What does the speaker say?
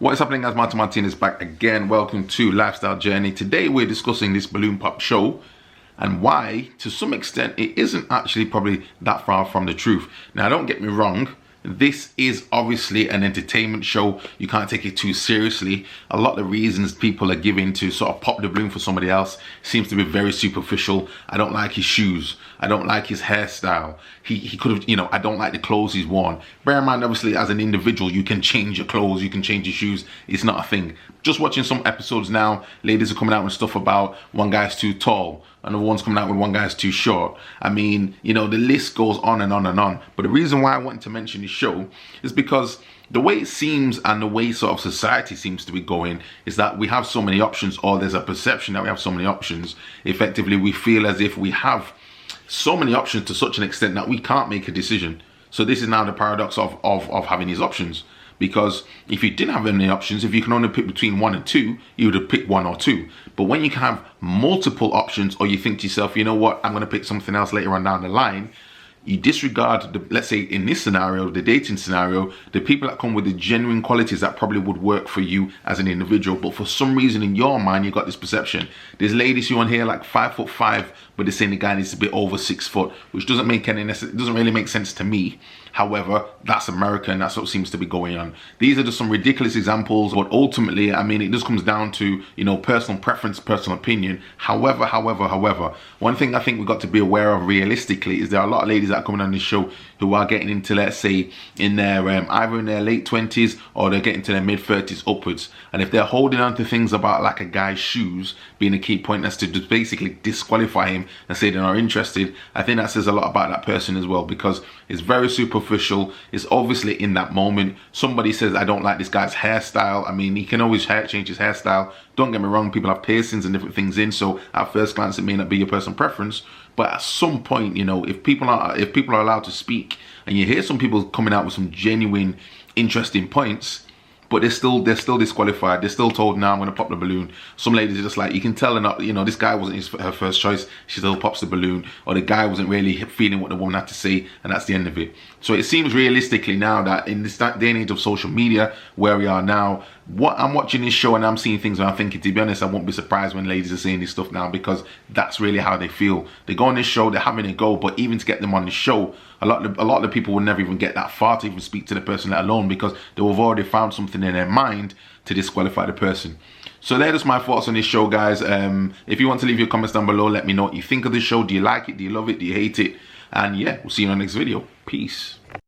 What is happening, guys? Martin is back again. Welcome to Lifestyle Journey. Today we're discussing this balloon pop show and why, to some extent, it isn't actually probably that far from the truth. Now, don't get me wrong. This is obviously an entertainment show. You can't take it too seriously. A lot of the reasons people are giving to sort of pop the balloon for somebody else seems to be very superficial. I don't like his shoes. I don't like his hairstyle. He could have, I don't like the clothes he's worn. Bear in mind, obviously, as an individual, you can change your clothes, you can change your shoes. It's not a thing. Just watching some episodes now, ladies are coming out with stuff about one guy's too tall, and the one's coming out with one guy's too short. I mean, the list goes on and on and on. But the reason why I wanted to mention this show is because the way it seems and the way sort of society seems to be going is that we have so many options, or there's a perception that we have so many options. Effectively, we feel as if we have so many options to such an extent that we can't make a decision. So this is now the paradox of having these options. Because if you didn't have any options, if you can only pick between one and two, you would have picked one or two. But when you can have multiple options, or you think to yourself, you know what, I'm going to pick something else later on down the line, you disregard, let's say in this scenario, the dating scenario, the people that come with the genuine qualities that probably would work for you as an individual. But for some reason in your mind, you've got this perception. There's ladies who on here like 5'5", but they're saying the guy needs to be over 6 foot, which doesn't make any it doesn't really make sense to me. However, that's America, and that's what seems to be going on. These are just some ridiculous examples, but ultimately, I mean, it just comes down to, personal preference, personal opinion. However, one thing I think we've got to be aware of realistically is there are a lot of ladies that are coming on this show who are getting into, let's say, in their either in their late 20s or they're getting to their mid 30s upwards. And if they're holding on to things about like a guy's shoes being a key point as to just basically disqualify him and say they're not interested, I think that says a lot about that person as well, because it's very superficial. It's obviously in that moment. Somebody says, I don't like this guy's hairstyle. I mean, he can always change his hairstyle. Don't get me wrong, people have piercings and different things in, so at first glance it may not be your personal preference, but at some point, if people are allowed to speak, and you hear some people coming out with some genuine interesting points, but they're still disqualified. They're still told, now I'm going to pop the balloon. Some ladies are just like, you can tell they're not, this guy wasn't her first choice. She still pops the balloon, or the guy wasn't really feeling what the woman had to say, and that's the end of it. So it seems realistically now that in this day and age of social media, where we are now, what I'm watching this show and I'm seeing things and I'm thinking, to be honest, I won't be surprised when ladies are saying this stuff now, because that's really how they feel. They go on this show, they're having a go, but even to get them on the show, a lot of the people would never even get that far to even speak to the person, let alone, because they will have already found something in their mind to disqualify the person. So they're just my thoughts on this show, guys. If you want to leave your comments down below, let me know what you think of this show. Do you like it? Do you love it? Do you hate it? And yeah, we'll see you in the next video. Peace.